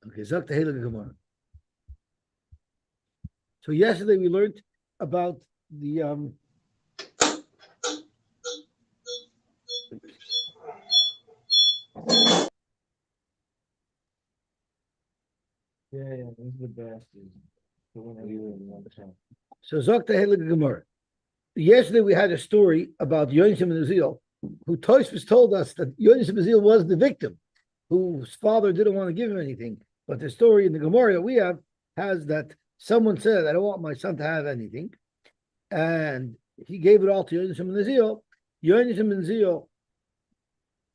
Okay, Zok the Hillel Gemara. So yesterday we learned about the this is the best. So Zok the Hillel Gemara. Yesterday we had a story about Yosy and Uzziel, who Tosfos told us that Yosy and Uzziel was the victim, whose father didn't want to give him anything. But the story in the Gemara that we have has that someone said, "I don't want my son to have anything," and he gave it all to Yosy and Uzziel. Yosy and Uzziel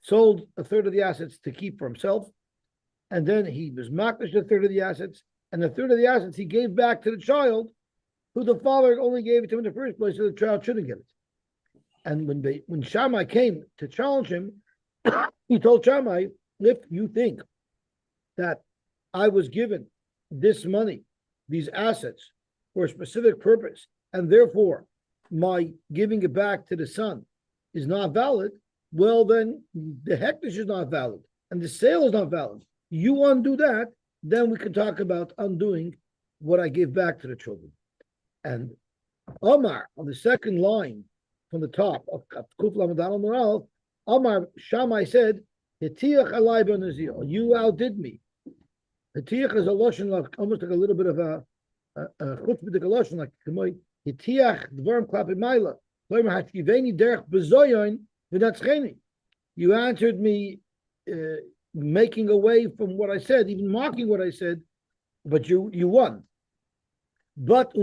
sold a third of the assets to keep for himself, and then he was makdash a third of the assets, and the third of the assets he gave back to the child, who the father only gave it to him in the first place, so the child shouldn't get it. And when Shammai came to challenge him, he told Shammai, if you think that I was given this money, these assets, for a specific purpose, and therefore my giving it back to the son is not valid, well then the hektish is not valid, and the sale is not valid. You undo that, then we can talk about undoing what I gave back to the children. And Omar, on the second line from the top of Kuf Lamed Aleph Moral, Omar Shammai said, "Hetiach alai ben Uzziel, you outdid me." Hetiach is a lashon, like almost like a little bit of a chutzpah lashon, like Hetiach dvarim klapei maila. You answered me, making away from what I said, even mocking what I said, but you won. But it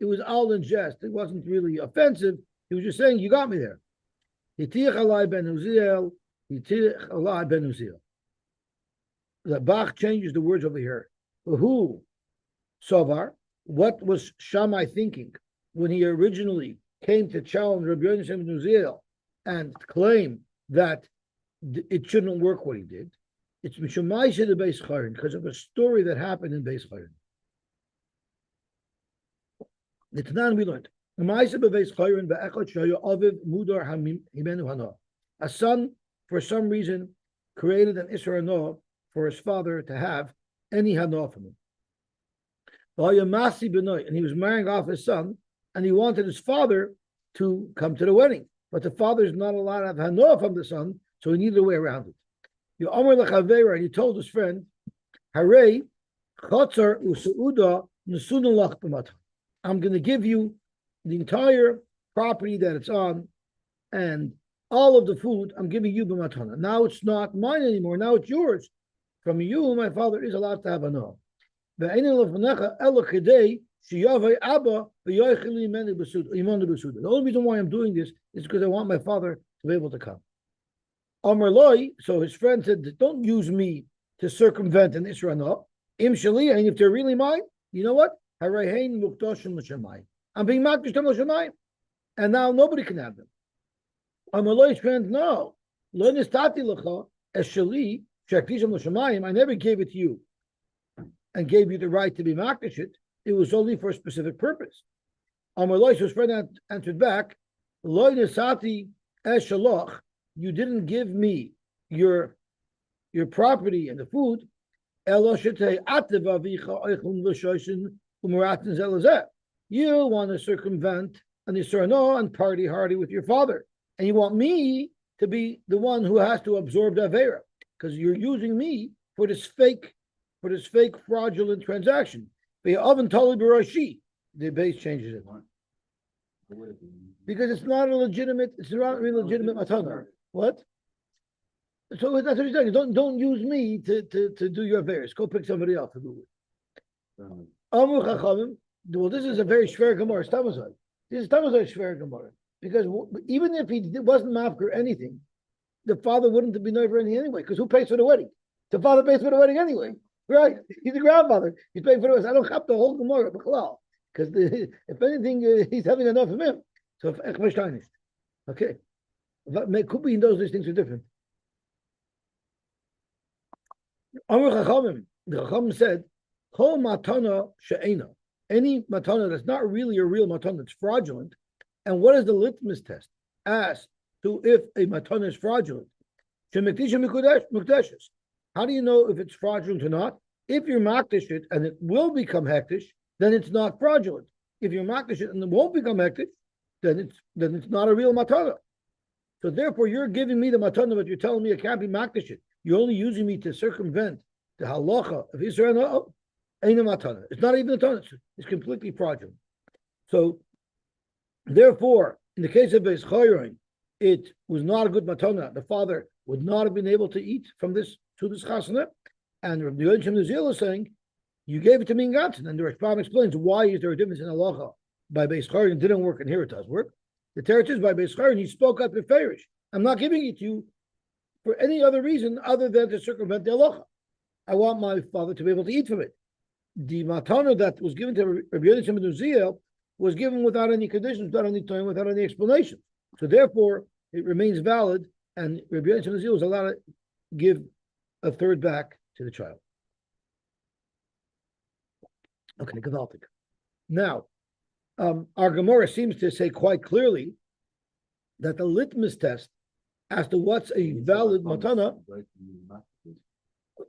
was all in jest. It wasn't really offensive. He was just saying, you got me there. The Bach changes the words over here. Who, Sovar, what was Shammai thinking when he originally came to challenge Rabbi Yosy ben Uzziel and claim that it shouldn't work what he did? It's Mishumaisha the Beis Chayrin, because of a story that happened in Beis Chayrin. The Tanan we learned. A son, for some reason, created an Isra Hanoah for his father to have any Hanoah from him. And he was marrying off his son, and he wanted his father to come to the wedding. But the father is not allowed to have Hanoah from the son, so he needed a way around it. And he told his friend, Hare, Chotzar Usauda Nesunalach B'matah. I'm going to give you the entire property that it's on, and all of the food I'm giving you b'matana. Now it's not mine anymore. Now it's yours. From you, my father is allowed to have a no. The only reason why I'm doing this is because I want my father to be able to come. Amar Loi, so his friend said, don't use me to circumvent an Isra no. Im Shali, and if they're really mine, you know what? I'm being makdash to l'shamayim, and now nobody can have them. Amalai's friend, no. Lo nistati lecha es shali shakdisham l'shamayim. I never gave it to you and gave you the right to be makdash it. It was only for a specific purpose. Amalai's his friend answered back, Lo nistati es shalach. You didn't give me your property and the food. Elo shetei atev avicha oichlum l'shoishin. You want to circumvent an Isra no and party hardy with your father, and you want me to be the one who has to absorb the Avera, because you're using me for this fake fraudulent transaction. The base changes it because it's not a legitimate matana. What? So that's what he's saying. Don't use me to do your affairs. Go pick somebody else to do it. Well, this is a very shver gemara. This is Tamazai shver gemara, because even if he wasn't mafker anything, the father wouldn't have been over anything anyway. Because who pays for the wedding? The father pays for the wedding anyway, right? He's the grandfather. He's paying for the wedding. I don't have the whole gemara because if anything, he's having enough of him. So okay, but could be in those things are different. The Chacham said, Kol matana she'ena. Any matana that's not really a real matana, it's fraudulent. And what is the litmus test as to if a matana is fraudulent? How do you know if it's fraudulent or not? If you're makdish it and it will become hektish, then it's not fraudulent. If you're makdish it and it won't become hektish, then it's not a real matana. So therefore, you're giving me the matana, but you're telling me it can't be makdish it. You're only using me to circumvent the halacha of Israel. Ain't a matana. It's not even a matana. It's completely fraudulent. So therefore, in the case of Beis Chayrin, it was not a good matana. The father would not have been able to eat from this to this chasana. And Rabbi Yosy is saying, you gave it to me in Gansen. And the Rashbam explains why is there a difference in halacha by Beis Chayrin didn't work and here it does work. The teretz is by Beis Chayrin, he spoke up with Farish. I'm not giving it to you for any other reason other than to circumvent the halacha. I want my father to be able to eat from it. The matana that was given to Rabbi Yosy ben Uziel was given without any conditions, without any time, without any explanation. So therefore, it remains valid, and Rabbi Yosy ben Uziel was allowed to give a third back to the child. Okay, gewaltig. Now, our Gemara seems to say quite clearly that the litmus test as to what's a valid matana.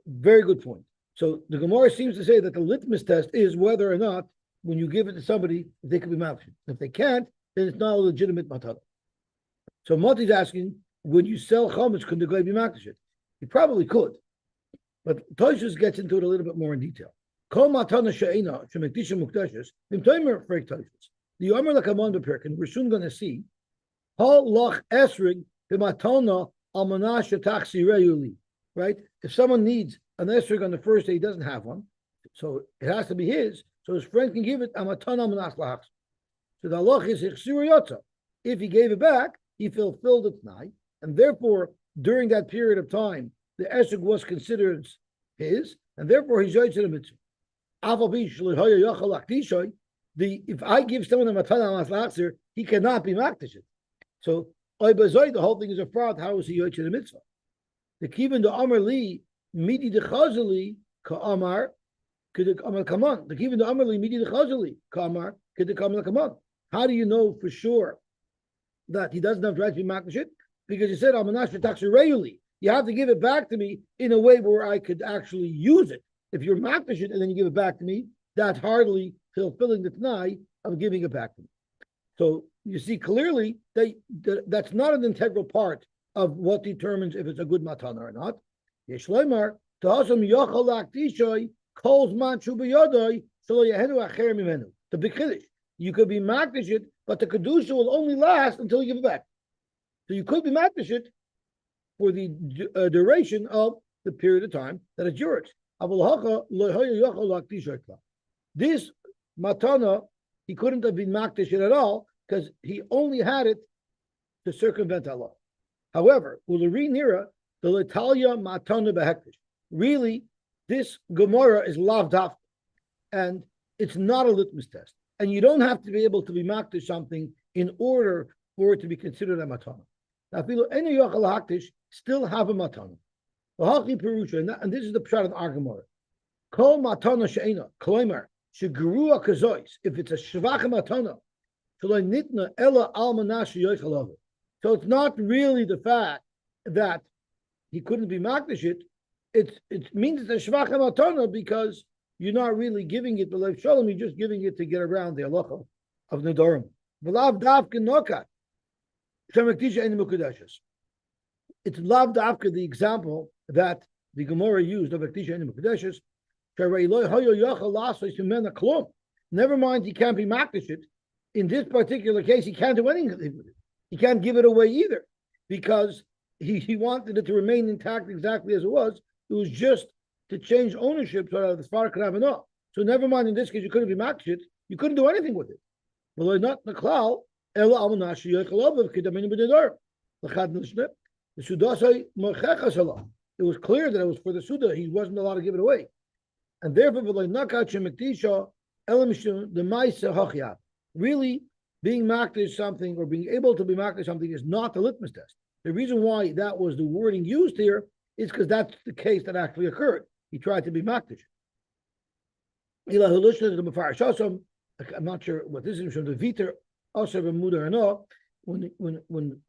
Very good point. So the Gemara seems to say that the litmus test is whether or not, when you give it to somebody, they can be makdish. If they can't, then it's not a legitimate matana. So Mati's asking, when you sell chametz, could the guy be makdish? He probably could, but Toshus gets into it a little bit more in detail. Kol matana she'ena shemekdisha muktashis nimtoimer freik Toshus. The Omer Lakamon Bepirkin, we're soon going to see. Hal loch esrig b'matana almanah shetachsi reyuli. Right? If someone needs an esrig on the first day, he doesn't have one, so it has to be his. So his friend can give it amatana almanah lahach. So the halach is ichsiriyotza. If he gave it back, he fulfilled its night, and therefore during that period of time, the esrig was considered his, and therefore he's yoytze the mitzvah. If I give someone a matana almanah, he cannot be makdish. So the whole thing is a fraud. How is he yoytze the mitzvah? The kivin the amar li midi de chazali ka amar kid amar kaman. The kivin the amar li midi de chazali ka amar kid kaman kaman. How do you know for sure that he doesn't have the right to be makdish? Because he said almanash v'taksir reyuli. You have to give it back to me in a way where I could actually use it. If you're makdish and then you give it back to me, that's hardly fulfilling the t'nai of giving it back to me. So you see clearly that's not an integral part of what determines if it's a good matana or not. Yeshleimar ta'asam yochal laktishoy calls manchu b'yodoi shelo yehedu acher mimenu. The big chiddush. You could be makdish it, but the kedusha will only last until you give it back. So you could be makdish it for the duration of the period of time that it's yours. This matana, he couldn't have been makdish it at all because he only had it to circumvent Allah. However, the L'Italia matana behektish. Really, this Gemara is lav daf, and it's not a litmus test. And you don't have to be able to be makdish something in order for it to be considered a matana. Now, any yochal haktish still have a matana. And this is the pshat of our Gemara. Kol matana she'ena kloimer shegerua kazois. If it's a shvach matana, shaloi nitna ela almanah sheyochal. So it's not really the fact that he couldn't be makdish it. It means it's a shvach matana because you're not really giving it b'lev shalom. You're just giving it to get around the halacha of nedarim. V'lav davka nokat shemekdisha ein mukadeshes. It's lav davka the example that the Gemara used of ekdisha ein mukadeshes. Never mind, he can't be makdish it. In this particular case, he can't do anything with it. He can't give it away either because he wanted it to remain intact exactly as it was. It was just to change ownership so that the father could have enough. So never mind, in this case, you couldn't be makdish it. You couldn't do anything with it. Well, not the klal. It was clear that it was for the Suda. He wasn't allowed to give it away. And therefore, really, being makdish something or being able to be makdish something is not the litmus test. The reason why that was the wording used here is because that's the case that actually occurred. He tried to be makdish. I'm not sure what this is from the Viter, also from Muda or no. When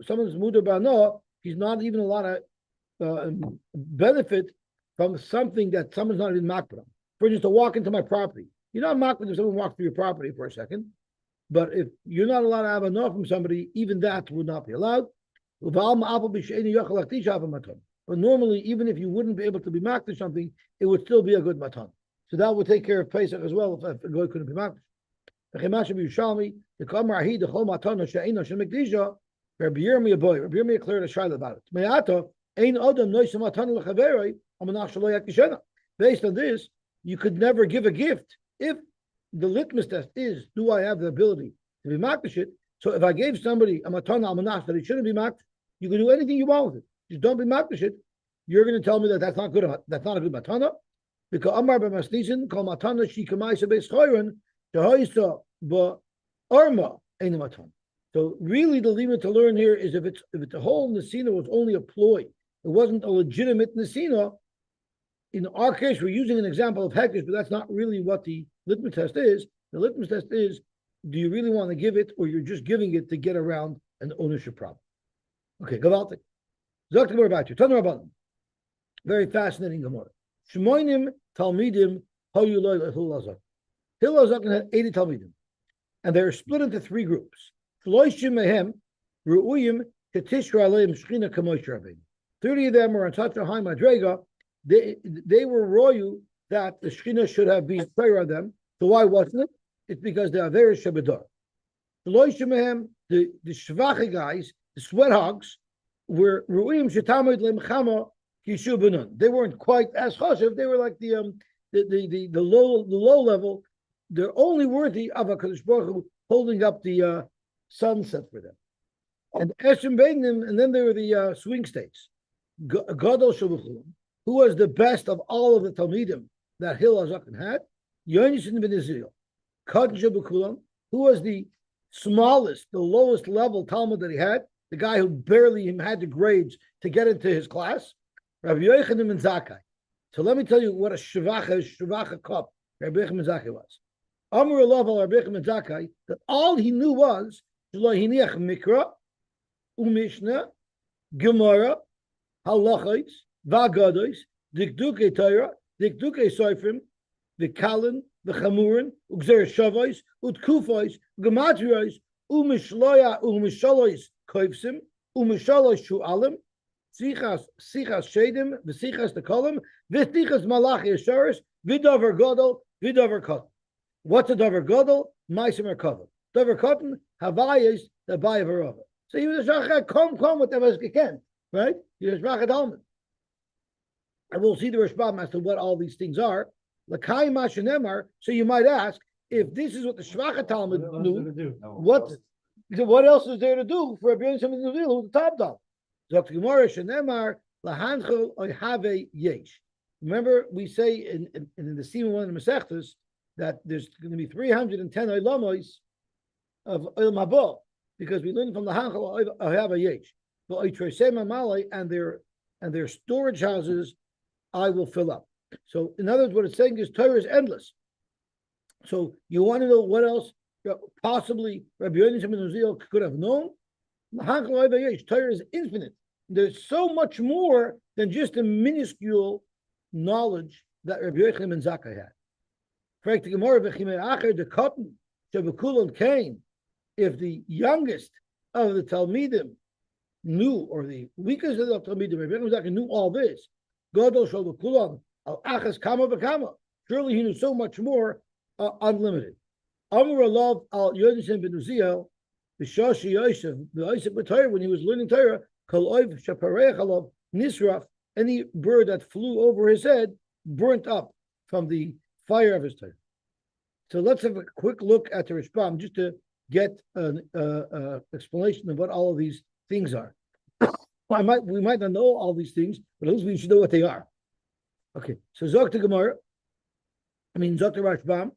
someone's Muda Bano, he's not even allowed to benefit from something that someone's not even makbid on. For instance, to walk into my property. You're not makbid if someone walks through your property for a second. But if you're not allowed to have a no from somebody, even that would not be allowed. But normally, even if you wouldn't be able to be makbid something, it would still be a good matan. So that would take care of Pesach as well if a guy couldn't be makbid. The Kamar Ahi, the Chol Matana, She'ena, Shemekdisha, Rabbi Yirmiyah boy, Rabbi Yirmiyah cleared a shayla about it. Me'ata, Ein Adam Noisha Matana L'Chaverei, Amanach Shelo Yakishena. Based on this, you could never give a gift if the litmus test is, do I have the ability to be makdish? So if I gave somebody a matana almanach that he shouldn't be makdish, you can do anything you want with it. Just don't be makdish. You're going to tell me that that's not good. That's not a good matana. Because Amar b'masnisin kol matana shikamaisa beischoyren shehoisa ba'arma ein matana. So really, the limit to learn here is if the whole nesina was only a ploy, it wasn't a legitimate nesina. In our case, we're using an example of hekesh, but that's not really what the litmus test is. The litmus test is, do you really want to give it, or you're just giving it to get around an ownership problem? Okay, Gavaltik. Zok Gemara about you. Tanur Rabbanan. Very fascinating Gemara. Shmoinim Talmidim Hoyuloi Hillel Hazaken. Hillel Hazaken had 80 Talmidim, and they're split into 3 groups. Shloishim Mehem Ru'uyim Ketishra Aleim Shchina Kamosh Rabbeinu. 30 of them are on such a high madrega. They were royal that the Shekhinah should have been prayer on them. So why wasn't it? It's because they are very shabadar. The shvache guys, the sweat hogs, were ru'im shetamid lemchama kishu benun. They weren't quite as chashiv. They were like the low level. They're only worthy of a Kadosh Baruch Hu holding up the sunset for them. And Eshem Beinim, and then there were the swing states. Gadol Shavuchulam, who was the best of all of the Talmidim that Hillel Hazaken had? Yonis ben Israel. Kaddish B'Kulam, who was the smallest, the lowest level Talmud that he had, the guy who barely had the grades to get into his class, Rabbi Yochanan ben Zakkai. So let me tell you what a shvacha cup Rabbi Yochanan ben Zakkai was. Amr Allah al Rabbi Yochanan ben Zakkai, that all he knew was Shelo hiniach mikra, u'mishnah, gemara, halachos, v'agados, dikdukei Torah, dikdukei soifrim, v'kalim, v'chamurin, u'gzer shavos, u'tkufos, u'gematrios, u'mishalois koivsim, u'mishalois shu'alim, sichas shedim, v'sichas tekalim, v'sichas malachi asharis, v'davar gadol, v'davar katan. What's a davar gadol? Ma'asim katan. Davar katan, havayis, the bay of Arava. So he was a shachar, come with them as he can, right? He was shachar Talmud. And we'll see the Rashbam as to what all these things are. L'kai mashenemar. So you might ask, if this is what the shvachar Talmud knew, what else is there to do for a Rabbi Yosy ben Nuzil, who's the top dog? Zok Gemara shenemar lahanchel oyhave yesh. Remember, we say in the Simon one of the Masechtas that there's going to be 310 oilamos of oil mabo, because we learn from the hanchel oyhave yesh. But oitrosema malay and their storage houses I will fill up. So in other words, what it's saying is Torah is endless. So you want to know what else possibly Rabbi Yosy ben Nuzil could have known? Torah is infinite. There's so much more than just a minuscule knowledge that Rabbi Yochanan ben Zakkai had. If the youngest of the Talmidim knew, or the weakest of the Talmidim, Rabbi Yochanan ben Zakkai knew all this, surely he knew so much more, unlimited. Amr Allah al Yosy ben Nuzil, B'shashi Yosef, when he was learning Torah, nisraf, any bird that flew over his head, burnt up from the fire of his Torah. So let's have a quick look at the Rashbam just to get an explanation of what all of these things are. We might not know all these things, but at least we should know what they are. Okay, so Zok to Gemara, Zok to Rashbam,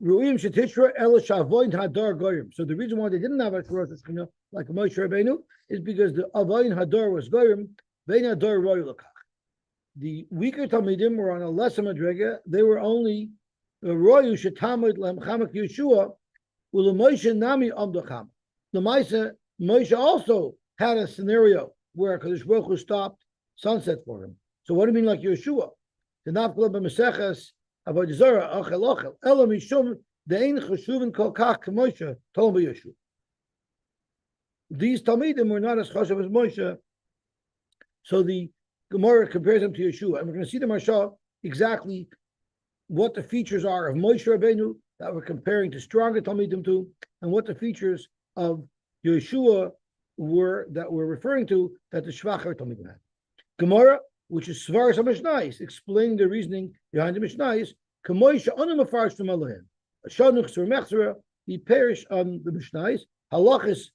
Ru'im Shetishra El Shavoin Hadar Goyim. So the reason why they didn't have a Rosh Hashanah like Moshe Rabbeinu is because the Avoin Hadar was Goyim, Vein Hadar Roy Lakach. The weaker Talmidim were on a lesser madrega. They were only the Royu Shetamid Lemchamak Yeshua, Ula Moshe Nami Amdacham. The Moshe also had a scenario where Kadosh Baruch Hu stopped sunset for him. So what do you mean like Yeshua? The nafkala b'meseches avodah zara achel achel ela mishum de'ein chashuvin kol kach k'Moshe told Yeshua. These talmidim were not as chashuv as Moshe. So the Gemara compares them to Yeshua, and we're going to see the Marsha exactly what the features are of Moshe Rabbeinu that we're comparing to stronger talmidim to, and what the features of Yeshua were that we're referring to that the Shvacher talmidim had. Gemara, which is Svaras HaMishnayos, explaining the reasoning behind the Mishnayos, K'Moshe Anu Mefarsh from Elohim. Shanuch Sur Mechzera, he perished on the Mishnayos. Halachas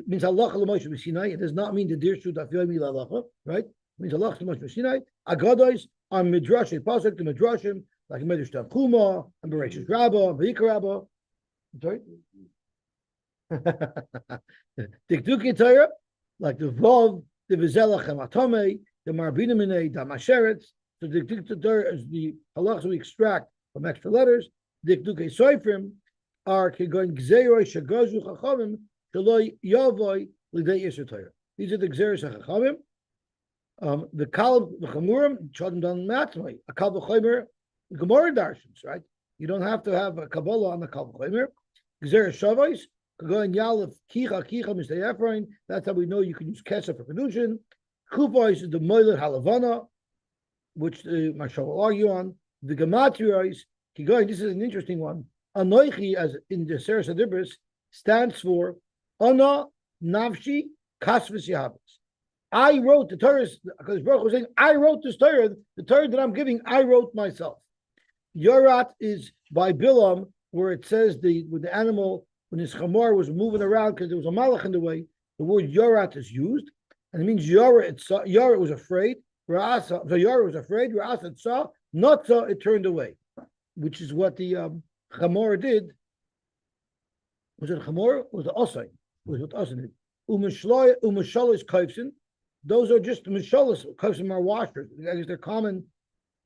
means halacha l'Moshe b'Sinai. It does not mean the dirshu dafyomi l'halacha, right? It means halacha l'Moshe b'Sinai. Agados are midrashim, pasuk the midrashim like Medrash Tanchuma and Bereshit Rabbah, Vayikra Rabbah. Sorry, Dikduki Torah like the Vav, the Vizelach Hamatome, the Marbina Minei, the Masheret. So Dikduki Torah is the halachas we extract from extra letters. Dikduki Soifrim are Kegon Gzeiroi Shagozu Chachamim. These are the Gzeres HaChachamim. The Kal v'Chamurim chodim dan matmai. A Kal v'Chomer Gemara darshans, right? You don't have to have a Kabbalah on the Kal v'Chomer. Gzeres Shavos Kagoin Yalef Kicha Mistei Ephraim. That's how we know you can use Kesef for Kedushin. Kufos is the Moiled Halavana, which the Mashal will argue on. The Gematrios Kigoin. This is an interesting one. Anoichi, as in the Seres Adibris, stands for Ana Navshi Kasvis Yahavas. I wrote the Torah, because Baruch was saying, I wrote this Torah, the Torah that I'm giving, I wrote myself. Yorat is by Bilam, where it says with the animal, when his chamor was moving around because there was a malach in the way, the word Yorat is used, and it means Yorat was afraid, so Yorat was afraid, Ra'asa saw, not saw, it turned away, which is what the chamor did. Was it chamor? Was the osay? Was what osay did? Umashalos kaifsin. Those are just mishalos. Kaifsim are washers. I guess they're common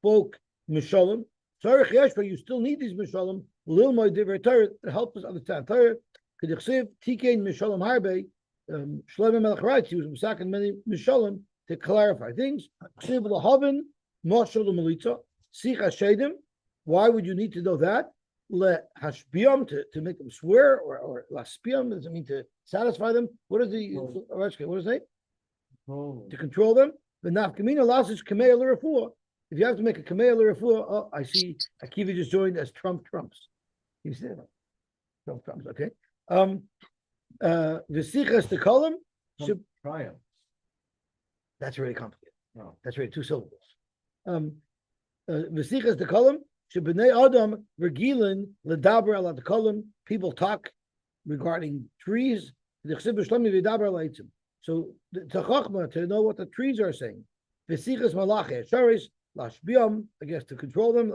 folk mishalim. Sorry, chiyashva. You still need these mishalim. Lil my divrei Torah to help us understand Torah. Kedichsev tikein mishalim harbe. Shlomo Melech writes he was masakin many mishalim to clarify things. Ksiv lahavin mashal melitza sicha shedim. Why would you need to know that? Le hashbiam to make them swear, or laspiam does it mean to satisfy them? What is the what does it say? To control them. The nafkamina lasis kamei l'rafua. If you have to make a kamei l'rafua, oh, I see Akiva just joined as trumps. He said trumps. Okay. V'sichas the column. Triumph. That's really complicated. No. That's really two syllables. V'sichas the column. Shebnei Adam regilin ledaber ala the column. People talk regarding trees. So to chachma, to know what the trees are saying. V'sichas malache sharis lashbiam, I guess to control them,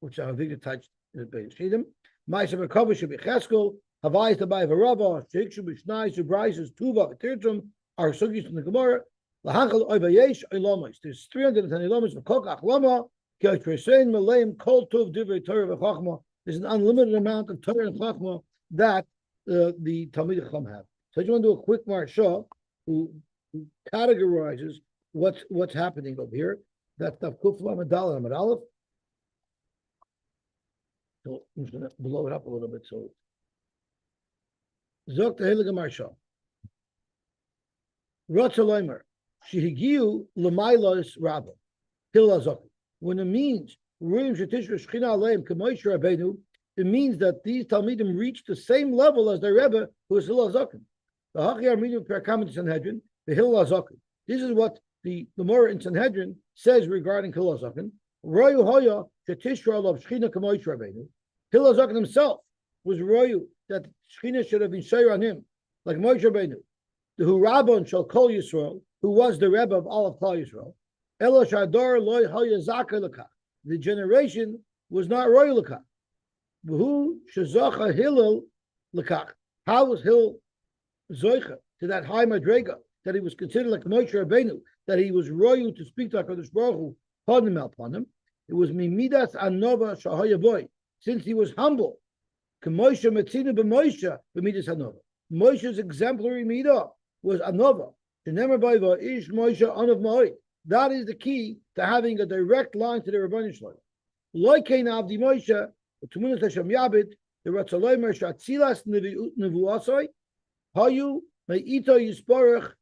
which our Victor touched in the Beis Shedim. Ma'aser b'kavah should be cheskel. Havayis the by Varava. Sheik should be shnai subraises tuva v'tirtum. Our sugis in the Gemara. Lahachal oivayesh oilamos. There's 310 ilamos v'kokach lama. There's an unlimited amount of Torah and Chachma that the Talmidei Chacham have. So I just want to do a quick marsha who categorizes what's happening over here. That's the Kuf Lamed Daled Amud Aleph. So I'm just going to blow it up a little bit. So Zok Tehillah Marsha. Ratzaloimer Shehigiu L'Mailos Rabba Hillel Zok. When it means it means that these Talmidim reach the same level as their Rebbe, who is Hillel Zaken. The Hachiyar Midim per Kamen Sanhedrin, the Hillel Zaken. This is what the Gemara in Sanhedrin says regarding Hillel Zaken. Royu Hoya Shetishra Alav Shechina Kamoish Rabbeinu. Hillel Zaken himself was Royu that Shechina should have been shayr on him, like Moshe Rabbeinu. The Hurabon Shal Kol Yisrael, who was the Rebbe of all of Klal Yisrael. The generation was not royal lekach. Who shezacha Hillel lekach? How was Hillel zoicha to that high madrega that he was considered like Moshe Rabbeinu, that he was royal to speak to Hakadosh Baruch Hu upon him? It was mimidas anova shahaya boy, since he was humble. K'Moshe metzina b'Moshe b'midas anova. Moshe's exemplary midah was anova. The nemer by ish Moshe anav ma'od. That is the key to having a direct line to the Rebbeinu Shalom. Loikein Avdi Moshe, Tumunas Hashem Yabit, the Ratzaloimer Shatzilas Nevuasoi, Hayu Meito Yisborach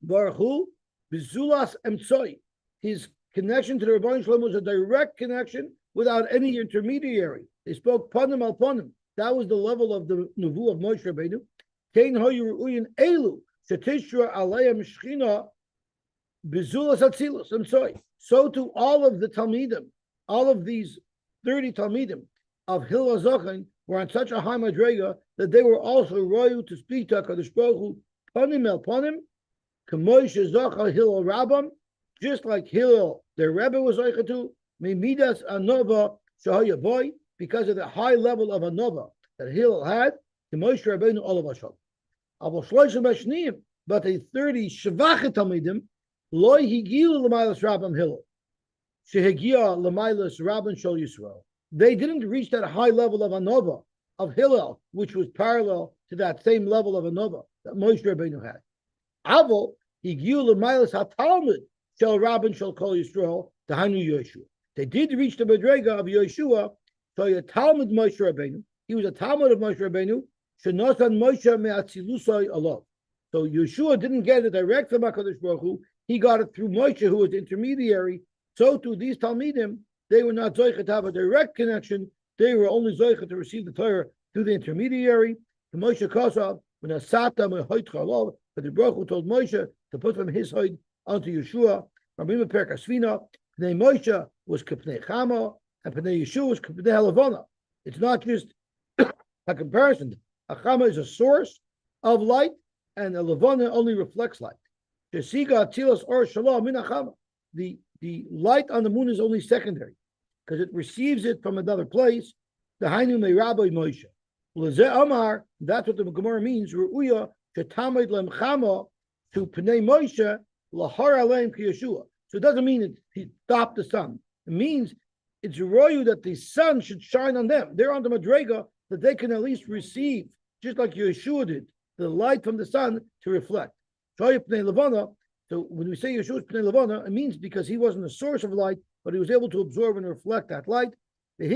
Baruchu Bizulas Emtsoi. His connection to the Rebbeinu Shalom was a direct connection without any intermediary. They spoke panim al panim. That was the level of the Nevu of Moshe Rabbeinu. Kein Hayu Ru'uyin Elu Shetishra Aleim Shechina Bizulas Atzilus Emtsoi. So to all of the Talmidim, all of these 30 Talmidim of Hillel Hazaken were on such a high madrega that they were also royal to speak to HaKadosh Baruch Hu panim el panim, k'moishe zocha Hillel Rabbam, just like Hillel, their Rebbe was oichatu, mimidas anova shahaya boy, because of the high level of anova that Hillel had, k'moishe Rabbeinu olav hashal. Avol shloishim b'shniim, but the 30 Shevachet Talmidim, loy higilu l'maylas Rabbam Hillel, shehigia l'maylas Rabbam Shol Yisrael. They didn't reach that high level of anova of Hillel, which was parallel to that same level of anova that Moshe Rabbeinu had. Avol higiu l'maylas hatalmud shel Rabbin shel Kol Yisrael tahanu Yoshua. They did reach the madrega of Yoshua. So a Talmud Moshe Rabbeinu. He was a Talmud of Moshe Rabbeinu. Shenosan Moshe me'atzilusai alav. So Yoshua didn't get it direct from HaKadosh Baruch Hu. He got it through Moshe, who was the intermediary. So to these Talmidim, they were not zoicha to have a direct connection. They were only zoicha to receive the Torah through the intermediary. The Moshe Kosav, when Asata me'hoit chalov, but the Baruch Hu told Moshe to put from his hoid onto Yeshua. Rabbi Perk Asvina, Pnei Moshe was K'pnei Chama, and Pnei Yeshua was K'pnei Halavana. It's not just a comparison. A Chama is a source of light, and a Lavana only reflects light. Shesiga Atzilas Or Shalom Min HaChama. The light on the moon is only secondary, because it receives it from another place. The Hainu Me Rabbi Moshe. L'zeh Amar, that's what the Gemara means. Ru'uya Shetamid Lem Chama to Pnei Moshe Lahar Aleim Ki Yeshua. So it doesn't mean he stopped the sun. It means it's royu that the sun should shine on them. They're on the madrega that they can at least receive, just like Yeshua did, the light from the sun to reflect. So when we say Yeshua's Pnei Levana, it means because he wasn't the source of light, but he was able to absorb and reflect that light. He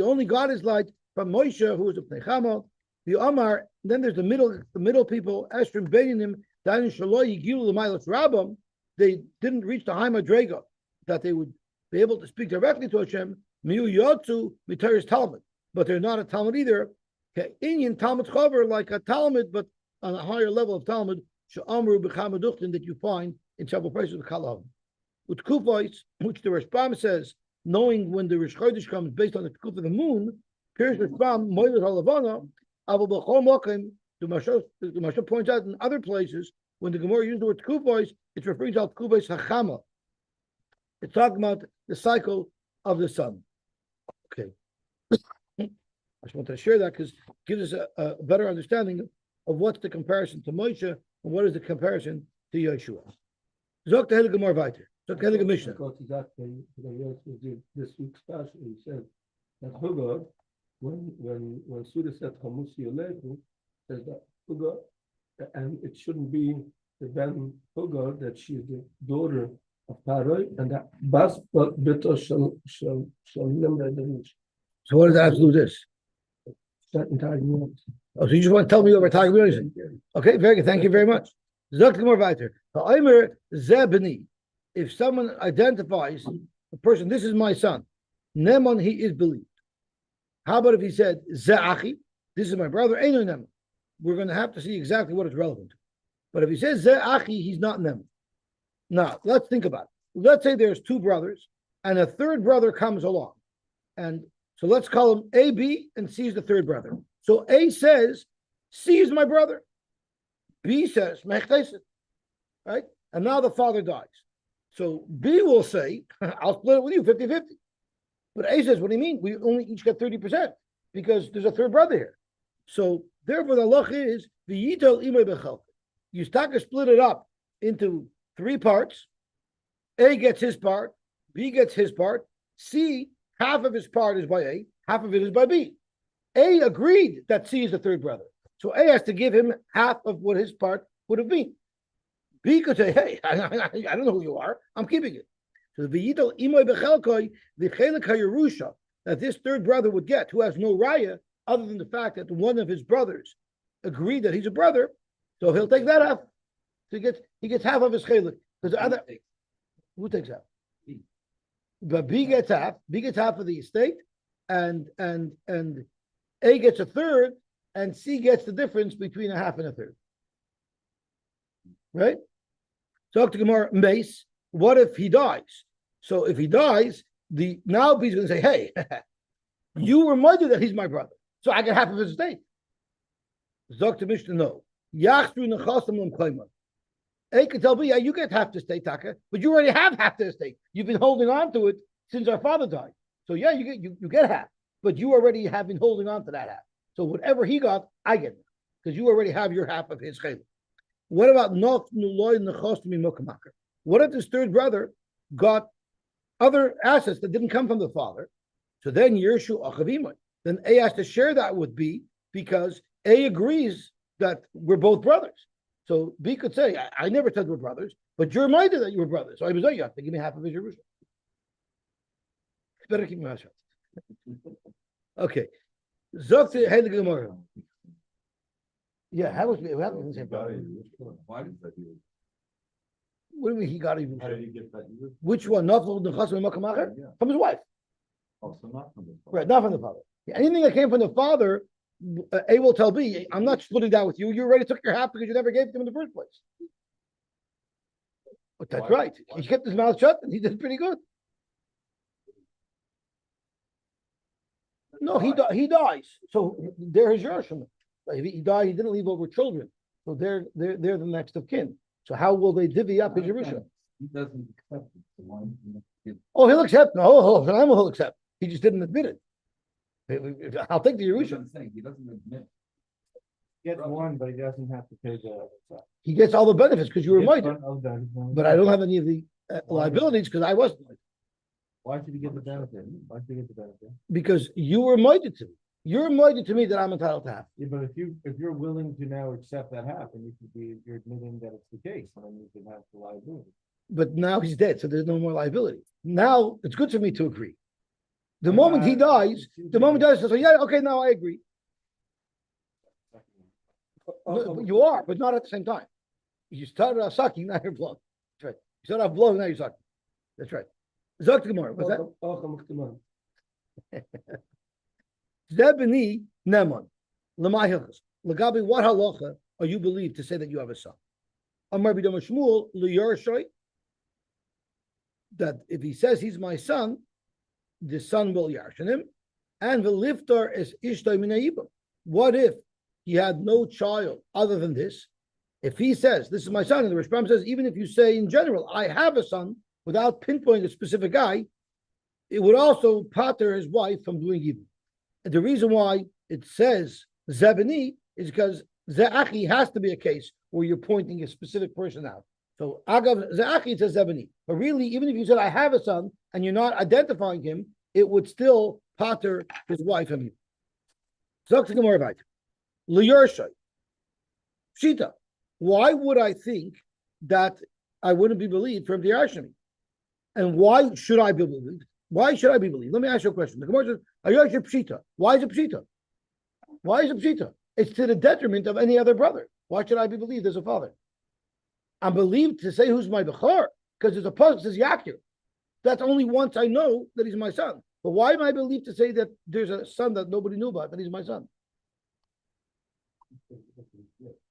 only got his light from Moshe, who was a Pnei Chama. The Amar, then there's the middle people, Estrim Beinanim, they didn't reach the high madrega that they would be able to speak directly to Hashem. But they're not a Talmud either. Inyan Talmud Chaver, like a Talmud, but on a higher level of Talmud, that you find in several places of Kalav. With Kufais, which the Rashbam says, knowing when the Rosh Chodesh comes based on the Kuf of the moon, Pirish Rashbam, Moilet Halavana, the Masha points out in other places, when the Gemara uses the word Kufais, it's referring to Kufais Hachama. It's talking about the cycle of the sun. Okay. I just wanted to share that because it gives us a better understanding of what's the comparison to Moshe and what is the comparison to Yeshua. Zok the Hillel Gemara weiter. Zok the Hillel Mishnah. This week's passage, he said that Hugad, when Suda said Hamusi Yoleku, says that Hugad, and it shouldn't be the Ben Hugad, that she is the daughter of Paroi, and that Bas Beto shall So what does that have to do with this? that entire unit. Oh, so you just want to tell me over Tiger Music? Okay, very good. Thank you very much. Zok Gemara weiter. Ha'omer Zebni. If someone identifies a person, this is my son, Neman, he is believed. How about if he said Ze'achi, this is my brother, Eino Neman? We're going to have to see exactly what it's relevant to. But if he says Ze'achi, he's not Neman. Now, let's think about it. Let's say there's two brothers, and a third brother comes along. And so let's call him A, B, and C is the third brother. So A says, C is my brother. B says, Mechteset. Right? And now the father dies. So B will say, I'll split it with you, 50-50. But A says, what do you mean? We only each get 30% because there's a third brother here. So therefore the halach is, V'yitel imay b'chalke. You start to split it up into three parts. A gets his part, B gets his part, C, half of his part is by A, half of it is by B. A agreed that C is the third brother. So A has to give him half of what his part would have been. B could say, hey, I don't know who you are. I'm keeping it. So the V'yidol imoy bechelkoi v'chelik hayerusha that this third brother would get, who has no raya other than the fact that one of his brothers agreed that he's a brother, so he'll take that half. So he gets half of his chelik. Because the other, who takes half? But B gets half. B gets half of the estate, and A gets a third, and C gets the difference between a half and a third. Right? Talk to Gemara Mace. What if he dies? So if he dies, now B's going to say, "Hey, you reminded that he's my brother, so I get half of his estate." Talk to Mishnah. No. Yachru nechasim l'mkoimah. A can tell B, yeah, you get half the estate, Taka, but you already have half the estate. You've been holding on to it since our father died. So yeah, you get half, but you already have been holding on to that half. So whatever he got, I get it, because you already have your half of his chelik. What about not nuloy nechosmi mokamakar? What if this third brother got other assets that didn't come from the father? So then Yershu achavimai. Then A has to share that with B because A agrees that we're both brothers. So B could say, I never said we're brothers, but you're reminded that you were brothers. So I was like, you have to give me half of his Yerusha. Better keep my mouth shut. Okay. Zokti Hey the Gemara. Yeah, how was we happened the same problem? Why did that do? What do you mean he got even? How did he get that? Which one? Not from the Chasam Makamacher? From his wife. Also not from the father. Right, not from the father. Yeah, anything that came from the father, A will tell B, I'm not splitting that with you. You already took your half because you never gave it to him in the first place. But that's right. He kept his mouth shut and he did pretty good. No, he dies. So they're his Yerushalayim. If he died, he didn't leave over children. So they're the next of kin. So how will they divvy up his Yerushalayim? He doesn't accept it. The one, Oh, he'll accept. No, he'll accept. He just didn't admit it. I'll take the Yerusha. He doesn't admit. He gets one, but he doesn't have to pay the. He gets all the benefits because you reminded. But But I don't have any of the liabilities because I wasn't. why should he get the benefit? Why should he get the benefit? Because you reminded to me. You're reminded to me that I'm entitled to half. Yeah, but if you're willing to now accept that half, and you're admitting that it's the case, then you can have the liability. But now he's dead, so there's no more liability. Now it's good for me to agree. The moment he dies, so yeah, okay, now I agree. You are, but not at the same time. You started off sucking, now you're blowing. That's right. You started off blowing, now you're sucking. That's right. Zok Gemara, what's that? Zebani Neman. Lamai Hilchas. Lagabi, what halacha are you believed to say that you have a son? Amar Bidam Shmuel, Liyarshoy. That if he says he's my son, the son will yarshin him. And the liftar is Ishtay Minayibam. What if he had no child other than this? If he says, this is my son, and the Rishbam says, even if you say in general, I have a son, without pinpointing a specific guy, it would also pater his wife from doing evil. And the reason why it says Zebani is because Ze'achi has to be a case where you're pointing a specific person out. So Agav Ze'achi, it says Zebani. But really, even if you said, I have a son, and you're not identifying him, it would still pater his wife from you. Zok Gemara Vayt. Liyarshay. Pshita. Why would I think that I wouldn't be believed from the Yarshami? And why should I be believed? Why should I be believed? Let me ask you a question. The Gemara says, Ayosh Pshita. Why is it Pshita? Why is it Pshita? It's to the detriment of any other brother. Why should I be believed as a father? I'm believed to say who's my Bechor, because there's a post that says Yakir. That's only once I know that he's my son. But why am I believed to say that there's a son that nobody knew about, that he's my son?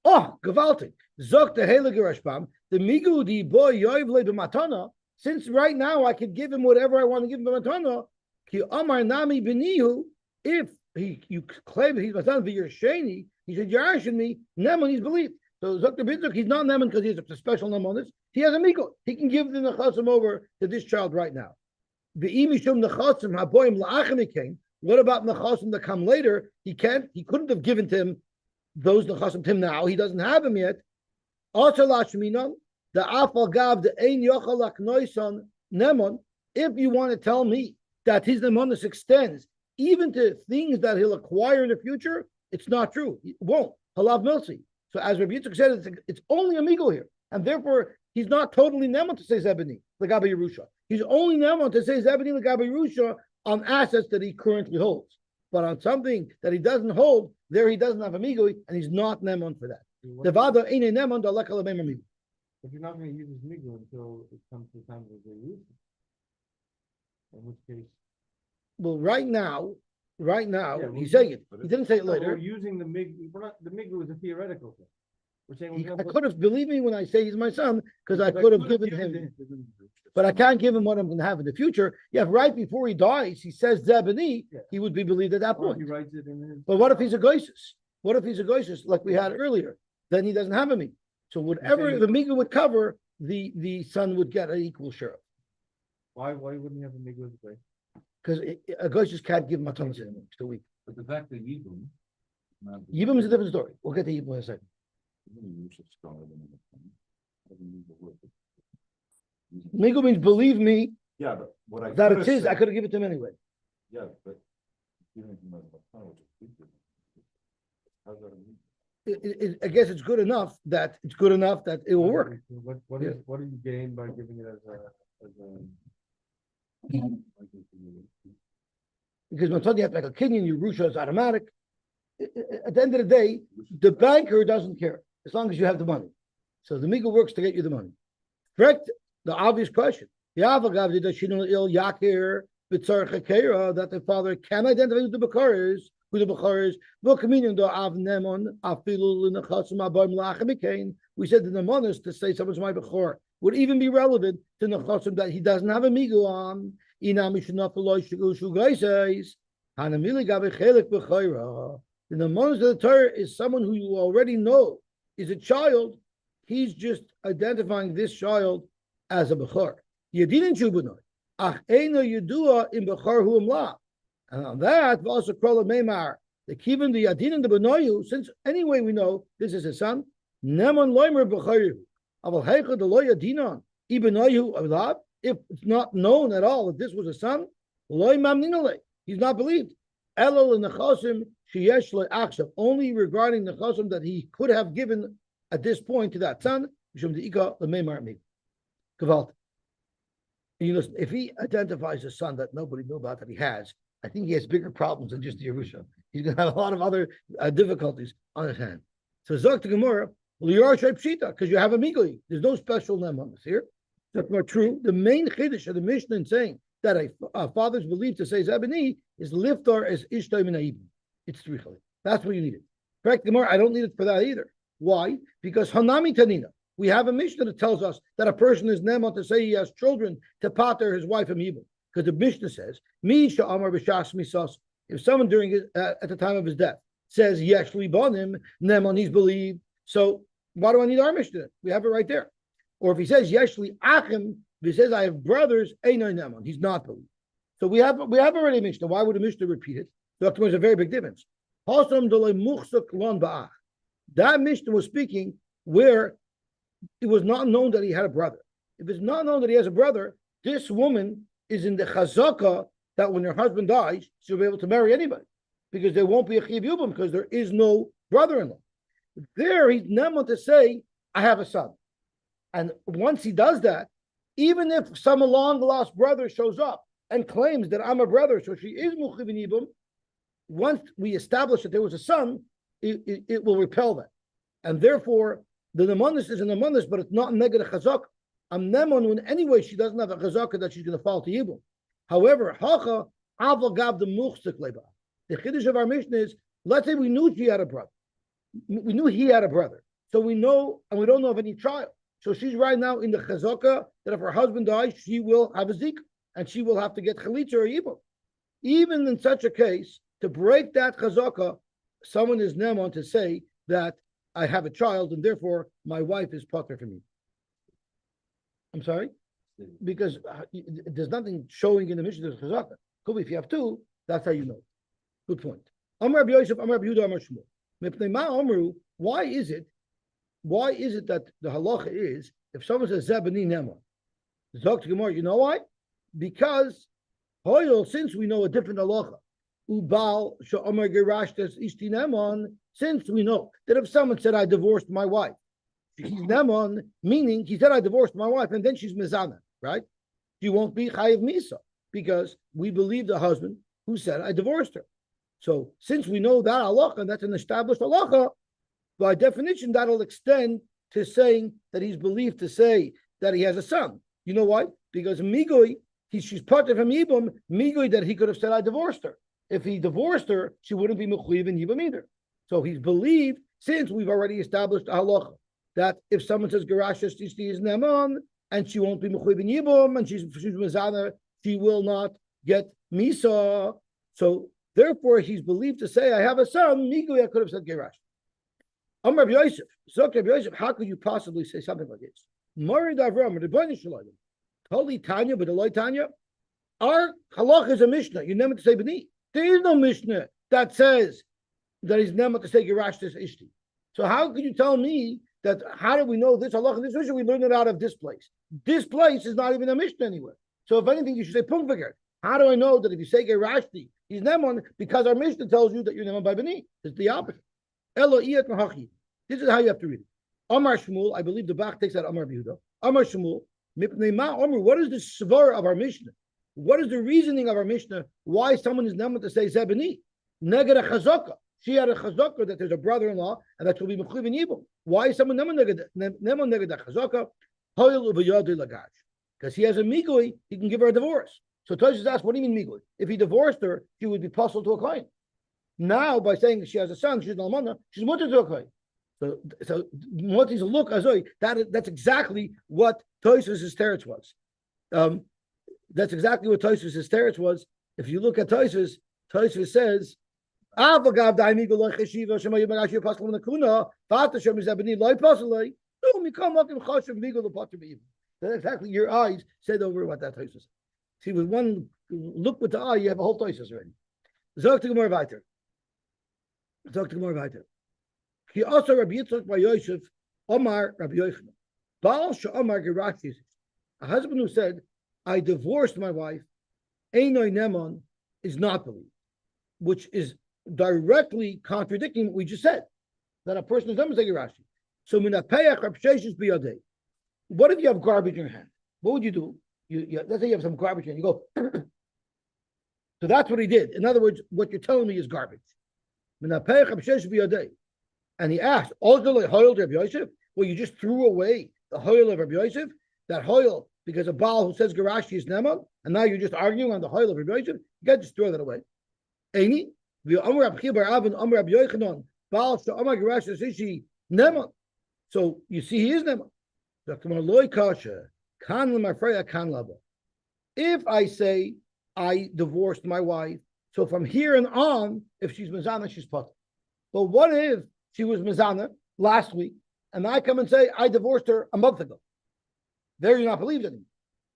Oh, Gavaltik. Zok the Heilige Rashbam, the Migudi boy Yoivle b'matana, since right now I could give him whatever I want to give him b'matana, ki Amar Nami b'nihu, if you claim that he's my son, you're sheni, he said, Yarshin me, Neman, he's believed. So Zok the Bidzuk, he's not Neman because he has a special Nemonis. He has a Miko. He can give the Nechasim over to this child right now. V'imishum Nechasim haboim la'achim came. What about Nechasim that come later? He couldn't have given to him those Nechasim to him now. He doesn't have them yet. Also lashminon, the afal gav the ein yochalak noisan nemon. If you want to tell me that his nemonis extends even to things that he'll acquire in the future, it's not true. It won't. Halav milsi. So as Rabbi Yitzchak said, it's only a migul here, and therefore he's not totally nemon to say zebani legabe Yerusha. He's only nemon to say zebani legabe Yerusha on assets that he currently holds, but on something that he doesn't hold, there he doesn't have a migul, and he's not nemon for that. The vada ain't nemon da lekala migul. But you're not going to use his migul until it comes to the time of the use. In which case, Well, right now, Yeah, he's saying it. but He didn't say it we're later. using the migul. We're not. The migul is a theoretical thing. We're saying we're I going could have, believe me when I say he's my son, because I could have given him, but I can't give him what I'm going to have in the future. Yeah, right before he dies, he says Zebani, Yeah. he would be believed at that Or point. he writes it in his. But what if he's a goisus? What if he's a goisus like we had earlier? Then he doesn't have a me. So whatever the miga would cover, the son would get an equal share. Why wouldn't he have a migul today? Because a goisus can't give matanas anymore. It's too weak. But the fact that Yibum. Yibum is a different story. We'll get to Yibum in a second. Miga means believe me Yeah, but what I. that could've it's his. I said- could have given it to him anyway. Yeah, but. Giving him a son, which is weaker. How's that a weak? I guess it's good enough that it will work. What do you gain by giving it as a? Because when you have like a Kenyan, your Rusha is automatic. At the end of the day, the banker doesn't care as long as you have the money. So the Miga works to get you the money. Correct? The obvious question. That the father can identify who the Bakar is. We said the Nemonis to say someone's my Bechor would even be relevant to Nechosim that he doesn't have a migu on. The Nemonis of the Torah is someone who you already know is a child. He's just identifying this child as a Bechor. Yedinin Shubunoi. Ach Eino Yedua in Bechor Hu Amla. And on that, also Krola Meimar, the Kivin, the Yadin, and the Benoyu, since anyway we know this is his son, Nemon Loimer B'chayu. Aval Heicha the Loy Yadinon, Ibenoyu Avlab, if it's not known at all that this was a son, Loy Mamninale, he's not believed. Elul and Nechosim, Sheyesh Loy Achshav, only regarding Nechosim that he could have given at this point to that son, Mishum the Ika, the Meimar Mi. Gevalt. You listen, if he identifies a son that nobody knew about that he has, I think he has bigger problems than just the Yerusha. He's going to have a lot of other difficulties on his hand. So Zok to Gemara, because you have a migli. There's no special name on this here. That's not true. The main chiddush of the Mishnah in saying that a father's believed to say Zabini is liftar as ishtoim in aibim. It's trichali. That's what you need it. Correct, Gemara. I don't need it for that either. Why? Because Hanami Tanina. We have a Mishnah that tells us that a person is nema to say he has children to pater his wife and Yibum. Because the Mishnah says, "Mi Amar b'shas misas." If someone during his, at the time of his death says "Yesh li banim," nemon, he's believed. So why do I need our Mishnah? We have it right there. Or if he says "Yesh li achim," if he says "I have brothers," eino nemon, he's not believed. So we have already a Mishnah. Why would a Mishnah repeat it? There's a very big difference. That Mishnah was speaking where it was not known that he had a brother. If it's not known that he has a brother, this woman is in the chazaka that when her husband dies, she'll be able to marry anybody because there won't be a chiyuv yubam because there is no brother-in-law. There, he's never to say, "I have a son," and once he does that, even if some long-lost brother shows up and claims that I'm a brother, so she is muchiv yibum, once we establish that there was a son, it will repel that, and therefore the nemonis is a nemonis, but it's not negative chazaka. I'm nemon when anyway she doesn't have a chazaka that she's going to fall to Yibum. However, hacha aval gav the muchzik leba. The chiddush of our Mishnah is, let's say we knew she had a brother, we knew he had a brother, so we know and we don't know of any child. So she's right now in the chazaka that if her husband dies, she will have a zik and she will have to get chalitza or Yibum. Even in such a case, to break that chazaka, someone is nemon to say that I have a child and therefore my wife is pater for me. I'm sorry? Because there's nothing showing in the Mishnah there's chazaka. Could be if you have two, that's how you know. Good point. Amar Rabbi Yosef, Amar Rabbi Yehuda, Amar Shmuel. Mipnei ma amru, why is it that the halacha is, if someone says Zebani Nema, Zok to Gemara, you know why? Because, since we know a different halacha, Ubal, Sha'amar Gerashtes Ishti Neman, since we know that if someone said, I divorced my wife, he's Neman, meaning he said, I divorced my wife, and then she's Mizana, right? She won't be Chayiv Misa, because we believe the husband who said, I divorced her. So since we know that halacha, that's an established halacha, by definition, that'll extend to saying that he's believed to say that he has a son. You know why? Because Migoi, she's part of him Yibum, Migoi that he could have said, I divorced her. If he divorced her, she wouldn't be Mechuyev in Yibum either. So he's believed, since we've already established a halacha, that if someone says Garashas Tishti is Neman, and she won't be Mechuyev in Yibum, and she's Mizana, she will not get Misa. So therefore, he's believed to say, I have a son, Migoi, I could have said Gerash. Amar Yosef, Zok Yosef, how could you possibly say something like this? Marid Avram, the Bnei Shalom, Holy Tanya, but the Loi Tanya, our halach is a Mishnah. You never to say B'ni. There is no Mishnah that says that he's never to say Gerash this Ishti. So how could you tell me that? How do we know this halach and this Mishnah? We learned it out of this place. This place is not even a Mishnah anywhere. So if anything, you should say Punkvager. How do I know that if you say Gerashti, he's Neman? Because our Mishnah tells you that you're Neman by B'ni. It's the opposite. This is how you have to read it. Amar Shmuel, I believe the Bach takes that Amar Yehuda. Amar Shmuel, what is the svar of our Mishnah? What is the reasoning of our Mishnah? Why someone is Neman to say Zebani? Neged a chazaka. She had a chazaka that there's a brother-in-law and that will be Mechuyev in Yibum. Why is someone Neman neged a chazaka? Hoyel uvayadu lagash. Because he has a migui, he can give her a divorce. So Tosfos asks, what do you mean migui? If he divorced her, she would be puzzled to a coin. Now, by saying she has a son, she's an almana, she's mutter to a coin. So what is a look azoi? That's exactly what Tosfos' teretz was. That's exactly what Tosfos' teretz was. If you look at Tosfos, Tosfos says, that's exactly your eyes said over what that Tosfos. See, with one look with the eye, you have a whole Tosfos already. Zog to Gemara weiter. He also Rabbi Yitzchak by Yosef, Omar Rabbi Yochanan. Baal she'omar gerashti, a husband who said, I divorced my wife, Einoi Neman, is not believed, which is directly contradicting what we just said, that a person is never saying Rashi. So minapeyach rapsheshes biyadei. What if you have garbage in your hand? What would you do? Let's say you have some garbage and you go. So that's what he did. In other words, what you're telling me is garbage. Minapeyach rapsheshes biyadei. And he asked, also like Hoyel Rabbi Yosef, well, you just threw away the Hoyel of Rabbi Yosef, that Hoyel, because a Baal who says Gerashi is Neman, and now you're just arguing on the Hoyel of Rabbi Yosef, you can't just throw that away. Eini, so you see, he is Neman. If I say I divorced my wife, so from here and on, if she's Mizana, she's Pata. But what if she was Mizana last week, and I come and say I divorced her a month ago? There you're not believed anymore,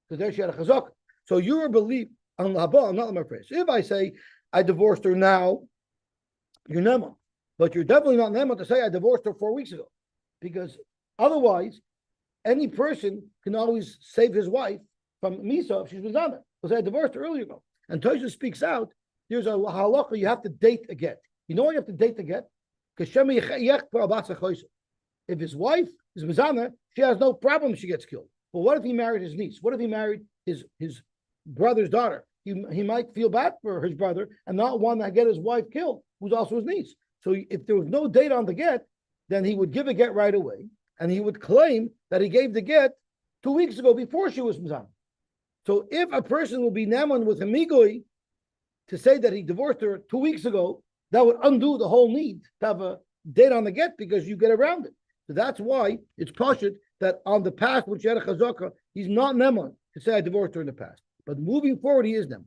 because there she had a chazaka. So you are believed on the haba, not on my phrase. If I say I divorced her now, you're Neman. But you're definitely not Neman to say I divorced her 4 weeks ago, because otherwise, any person can always save his wife from Misa if she's Mizana. Because I divorced her earlier ago. And Tosfos speaks out, there's a halacha, you have to date a get. You know why you have to date a get? Because if his wife is Mizana, she has no problem if she gets killed. But what if he married his niece? What if he married his brother's daughter? He might feel bad for his brother and not want to get his wife killed, who's also his niece. So if there was no date on the get, then he would give a get right away, and he would claim that he gave the get 2 weeks ago before she was Mizana. So if a person will be Neman with a migoi to say that he divorced her 2 weeks ago, that would undo the whole need to have a date on the get, because you get around it. So that's why it's pashut that on the past, when she had a chazaka, he's not Neman to say I divorced her in the past. But moving forward, he is Neman.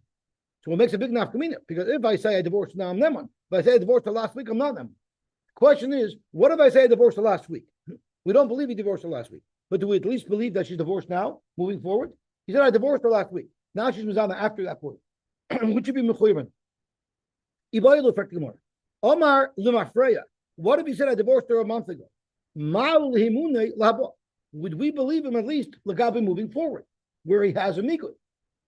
So it makes a big nafkamina, because if I say I divorced her now, I'm Neman. If I say I divorced her last week, I'm not Neman. The question is, what if I say I divorced her last week? We don't believe he divorced her last week. But do we at least believe that she's divorced now, moving forward? He said, I divorced her last week. Now she's Mizana after that point. Would you be Mechuyev? Omar Lumafreya. What if he said I divorced her a month ago? Would we believe him at least Lagabi moving forward, where he has a mikut?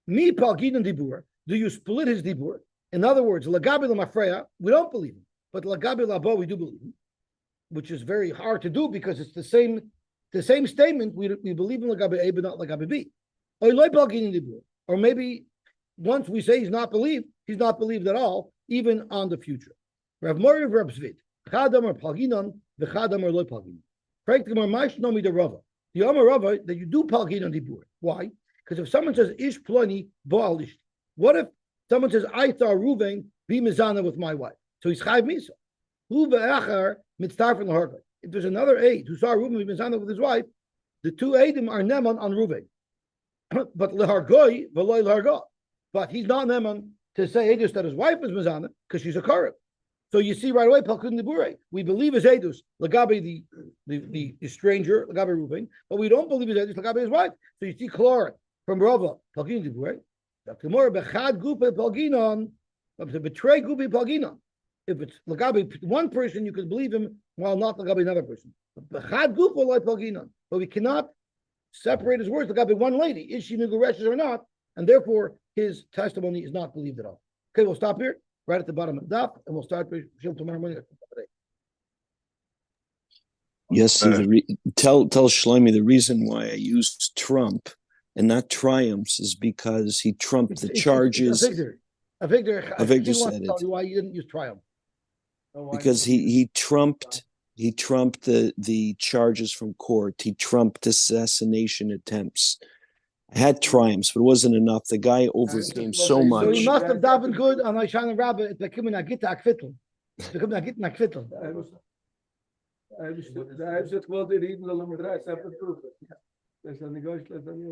Mi palgidan dibur. Do you split his dibur? In other words, Lagabi Lumafreya, we don't believe him. But Lagabi Labo, we do believe, which is very hard to do because it's the same statement. We believe in Lagabi A, but not Lagabi B. Or maybe once we say he's not believed at all, even on the future. Rav Mori of Rav Zvid, Chadam or Palginon, the Chadam or Loy Palginon. Practically more Mashnomi the Rava. The Amar Rava that you do Palginon Dibur. Why? Because if someone says Ish Ploni Baal Ish, what if someone says I thought Ruvain be Mizana with my wife? So he's Chayv Misa. If there's another aid who saw Reuben be Mizana with his wife, the two aidim are Neman on Ruvain. But lehargoi v'loy lehargo. But he's not Neman to say Edus that his wife is Mizana because she's a Karev. So you see right away, Palkun Nibure. We believe his Edus, Lagabe the stranger, Lagabe Ruvain, but we don't believe his Edus, Lagabe his wife. So you see Klor from Rava, Palkin Nibure. The more Bechad Gupe Palginon, to betray Gupe Palginon. If it's Lagabe one person, you could believe him, while not Lagabe another person. Bechad Gupe like Palginon. But we cannot separate his words Lagabe one lady. Is she Nugureshes or not? And therefore, his testimony is not believed at all. Okay, we'll stop here, right at the bottom of the daf, and we'll start tomorrow morning. Yes, tell Shlomi the reason why I used Trump and not triumphs is because he trumped the charges. Avigdor said it. Why you didn't use triumph? Because he trumped the charges from court. He trumped assassination attempts. I had triumphs, but it wasn't enough. The guy overcame so much. So he must have davened good on Aishan and Rabbi. It's become a gita akvittel. It's become a gita akvittel. I was het wel de reden dat we 3 separate proeven. Dat is dan de